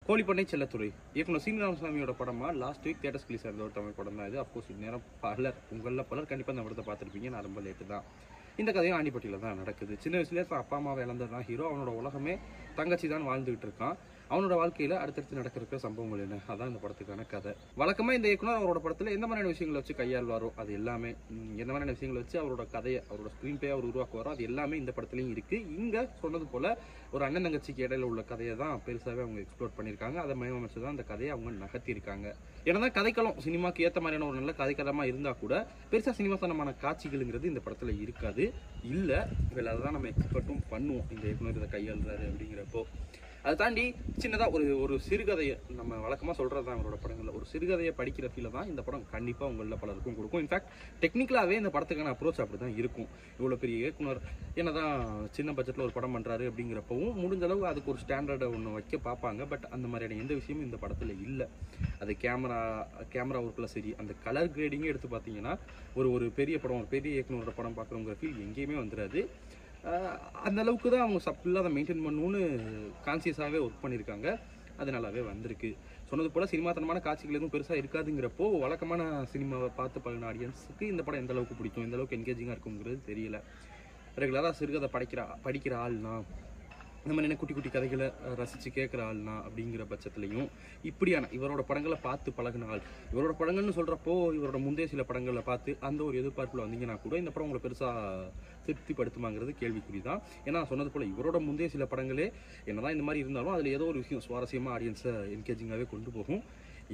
கோழிப்பண்ணை செல்லத்துறை இயக்குனர் சீனிவாசசாமியோட படமா லாஸ்ட் வீக் தியேட்டர்ஸ் ரிலீஸ் ஆயிருந்த ஒரு தமிழ் படம் தான் இது. அப்கோர்ஸ் நேரம் பலர் கண்டிப்பாக இந்த படத்தை பார்த்துருப்பீங்க. நான் ரொம்ப லேட்டு தான். இந்த கதையும் ஆண்டிப்பட்டியில் தான் நடக்குது. சின்ன வயசுலேயே அப்பா அம்மாவை இழந்தது தான் ஹீரோ. அவனோட உலகமே தங்கச்சி தான் வாழ்ந்துகிட்டு இருக்கான். அவனோட வாழ்க்கையில் அடுத்தடுத்து நடக்கிற சம்பவங்கள் என்ன, அதான் இந்த படத்துக்கான கதை. வழக்கமாக இந்த இயக்குனர் அவரோட படத்தில் எந்த மாதிரியான விஷயங்களை வச்சு கையாள்வாரோ அது எல்லாமே, எந்த மாதிரியான விஷயங்களை வச்சு அவரோட கதையை, அவரோட ஸ்க்ரீன் பிளே அவர் உருவாக்குவாரோ அது எல்லாமே இந்த படத்துலையும் இருக்குது. இங்கே சொன்னது போல் ஒரு அண்ணன் தங்கச்சிக்கு இடையில உள்ள கதையை தான் பெருசாகவே அவங்க எக்ஸ்ப்ளோர் பண்ணியிருக்காங்க. அதை மையமைச்சு தான் அந்த கதையை அவங்க நகர்த்தியிருக்காங்க. ஏன்னா கதைக்களம் சினிமாக்கு ஏற்ற மாதிரியான ஒரு நல்ல கதைக்களமாக இருந்தால் கூட பெருசாக சினிமாத்தனமான காட்சிகள்ங்கிறது இந்த படத்தில் இருக்காது. இல்லை இதில் அதை தான் நம்ம எக்ஸ்பெக்டும் பண்ணுவோம் இந்த இயக்குனர் இதை கையாளுறாரு அப்படிங்கிறப்போ. அதை தாண்டி சின்னதாக ஒரு சிறுகதையை நம்ம வழக்கமாக சொல்கிறது தான் அவரோட படங்களில் ஒரு சிறுகதையை படிக்கிற ஃபீலை தான் இந்த படம் கண்டிப்பாக உங்களில் பலருக்கும் கொடுக்கும். இன்ஃபேக்ட் டெக்னிக்கலாகவே இந்த படத்துக்கான அப்ரோச் அப்படி தான் இருக்கும். இவ்வளோ பெரிய இயக்குனர் என்ன தான் சின்ன பட்ஜெட்டில் ஒரு படம் பண்ணுறாரு அப்படிங்கிறப்பவும் முடிஞ்ச அளவு அதுக்கு ஒரு ஸ்டாண்டர்டை ஒன்று வைக்க பார்ப்பாங்க. பட் அந்த மாதிரியான எந்த விஷயமும் இந்த படத்தில் இல்லை. அது கேமரா ஒர்க்கில் சரி, அந்த கலர் கிரேடிங்கே எடுத்து பார்த்தீங்கன்னா ஒரு பெரிய படம், ஒரு பெரிய இயக்குனரோட படம் பார்க்குறவங்கிற ஃபீல் எங்கேயுமே வந்துடாது. அந்த அளவுக்கு தான் அவங்க சப்பில்லாத அதை மெயின்டைன் பண்ணணும்னு கான்சியஸாகவே ஒர்க் பண்ணியிருக்காங்க. அது நல்லாவே வந்திருக்கு. சொன்னது போல் சினிமாத்தனமான காட்சிகள் எதுவும் பெருசாக இருக்காதுங்கிறப்போ வழக்கமான சினிமாவை பார்த்து பழகின ஆடியன்ஸுக்கு இந்த படம் எந்த அளவுக்கு பிடிக்கும், எந்த அளவுக்கு என்கேஜிங்காக இருக்குங்கிறது தெரியல. ரெகுலராக சிறுகதை படிக்கிற ஆள்னா, இந்த மாதிரி குட்டி குட்டி கதைகளை ரசித்து கேட்குற ஆள்னா அப்படிங்கிற பட்சத்துலையும் இப்படியான இவரோட படங்களை பார்த்து பழகின ஆள், இவரோட படங்கள்னு சொல்கிறப்போ இவரோட முந்தைய சில படங்களை பார்த்து அந்த ஒரு எதிர்பார்ப்பில் வந்தீங்கன்னா கூட இந்த படம் உங்களை பெருசாக திருப்திப்படுத்துமாங்கிறது கேள்விக்குறி தான். ஏன்னா சொன்னது போல் இவரோட முந்தைய சில படங்களே என்னதான் இந்த மாதிரி இருந்தாலும் அதில் ஏதோ ஒரு விஷயம் சுவாரஸ்யமாக ஆடியன்ஸை என்கேஜிங்காகவே கொண்டு போகும்.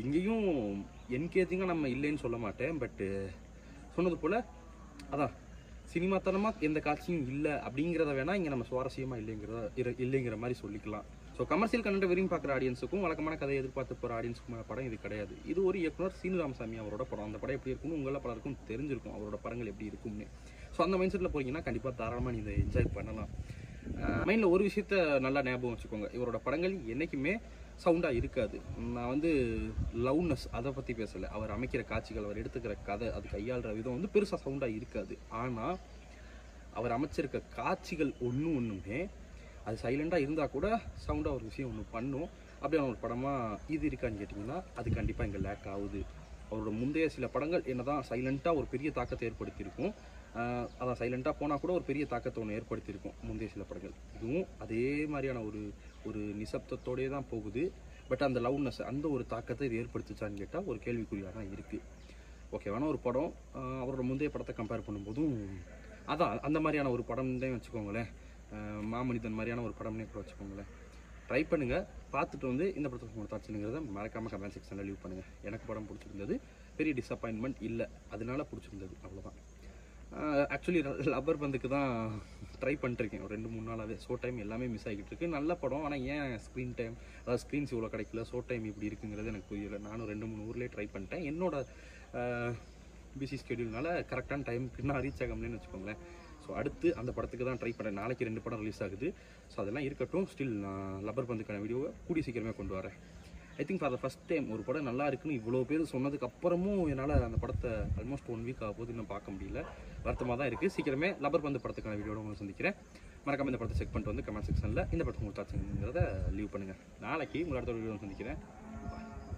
இங்கேயும் என்கேஜிங்காக நம்ம இல்லைன்னு சொல்ல மாட்டேன். பட்டு சொன்னது போல் அதான் சினிமாத்தனமாக எந்த காட்சியும் இல்லை அப்படிங்கிறத வேணால் இங்கே நம்ம சுவாரஸ்யமாக இல்லைங்கிற மாதிரி சொல்லிக்கலாம். ஸோ கமர்ஷியல் கண்டென்ட் விரும்பி பார்க்குற ஆடியன்ஸுக்கும் வழக்கமான கதையை எதிர்பார்த்து போகிற ஆடியன்ஸுக்குமான படம் இது கிடையாது. இது ஒரு இயக்குனர் சீனிவாசசாமி அவரோட படம். அந்த படம் எப்படி இருக்குன்னு உங்களில் பலருக்கும் தெரிஞ்சிருக்கும், அவரோட படங்கள் எப்படி இருக்கும்னு. ஸோ அந்த மைண்ட் செட்டில் போகிறீங்கன்னா கண்டிப்பாக தாராளமாக நீங்கள் என்ஜாய் பண்ணலாம். மைண்டில் ஒரு விஷயத்த நல்லா ஞாபகம் வச்சுக்கோங்க, இவரோட படங்கள் என்றைக்குமே சவுண்டாக இருக்காது. நான் லவ்னஸ் அதை பற்றி பேசலை. அவர் அமைக்கிற காட்சிகள், அவர் எடுத்துக்கிற கதை, அது கையாளுற விதம் பெருசாக சவுண்டாக இருக்காது. ஆனால் அவர் அமைச்சிருக்க காட்சிகள் ஒன்றுமே அது சைலண்டாக இருந்தால் கூட சவுண்டாக ஒரு விஷயம் ஒன்று பண்ணும். அப்படியான ஒரு படமாக இது இருக்கான்னு கேட்டிங்கன்னா அது கண்டிப்பாக இங்கே லேக் ஆகுது. அவரோட முந்தைய சில படங்கள் என்ன தான் சைலண்ட்டாக ஒரு பெரிய தாக்கத்தை ஏற்படுத்தியிருக்கும், அதான் சைலண்ட்டாக போனால் கூட ஒரு பெரிய தாக்கத்தை ஒன்று ஏற்படுத்தியிருக்கும் முந்தைய சில படங்கள். இதுவும் அதே மாதிரியான ஒரு நிசப்தத்தோடே தான் போகுது. பட் அந்த லவ்னஸ், அந்த ஒரு தாக்கத்தை இது ஏற்படுத்துச்சான்னு கேட்டால் ஒரு கேள்விக்குறியாக தான் இருக்குது. ஓகேவான ஒரு படம் அவரோட முந்தைய படத்தை கம்பேர் பண்ணும்போதும் அதான் அந்த மாதிரியான ஒரு படம்னே வச்சுக்கோங்களேன். மாமனிதன் மாதிரியான ஒரு படம்னே கூட வச்சுக்கோங்களேன். ட்ரை பண்ணுங்கள், பார்த்துட்டு இந்த படத்தை உங்களோட தாட்சிங்கிறத மறக்காமல் கமெண்ட் செக்ஷனில் லீவ் பண்ணுங்கள். எனக்கு படம் பிடிச்சிருந்தது, பெரிய டிஸப்பாயின்மெண்ட் இல்லை, அதனால பிடிச்சிருந்தது, அவ்வளோதான். ஆக்சுவலி லப்பர் பந்துக்கு தான் ட்ரை பண்ணிட்டுருக்கேன் ஒரு 2-3 நாளாகவே. ஷோ டைம் எல்லாமே மிஸ் ஆகிட்டு இருக்கு. நல்ல படம், ஆனால் ஏன் ஸ்க்ரீன் டைம், அதாவது ஸ்க்ரீன்ஸ் இவ்வளோ கிடைக்கல, ஷோ டைம் இப்படி இருக்குங்கிறது எனக்கு புரியல. நானும் 2-3 ஊர்லேயே ட்ரை பண்ணிட்டேன். என்னோட பிசி ஸ்கெடியூல்னால கரெக்டான டைமுக்கு நான் ரீச் ஆகணும்னு வச்சுக்கோங்களேன். ஸோ அடுத்து அந்த படத்துக்கு தான் ட்ரை பண்ணேன். நாளைக்கு 2 படம் ரிலீஸ் ஆகுது. ஸோ அதெல்லாம் இருக்கட்டும். ஸ்டில் நான் லப்பர் பந்துக்கான வீடியோவை கூடிய சீக்கிரமே கொண்டு வரேன். I think for the first time ஒரு படம் நல்லா இருக்குன்னு இவ்வளோ பேர் சொன்னதுக்கு அப்புறமும் என்னால் அந்த படத்தை ஆல்மோஸ்ட் 1 வீக் ஆகும்போது இன்னும் பார்க்க முடியல. வருத்தமாக தான் இருக்குது. சீக்கிரமே லப்பர் பந்து படத்துக்கான வீடியோட உங்களை சந்திக்கிறேன். மறக்காமல் இந்த படத்தை செக் பண்ணிட்டு கமெண்ட் செக்ஷனில் இந்த படத்தை உங்களுக்கு தாச்சுங்கிறத லீவ் பண்ணுங்கள். நாளைக்கு உங்களோட வீடியோ சந்திக்கிறேன்.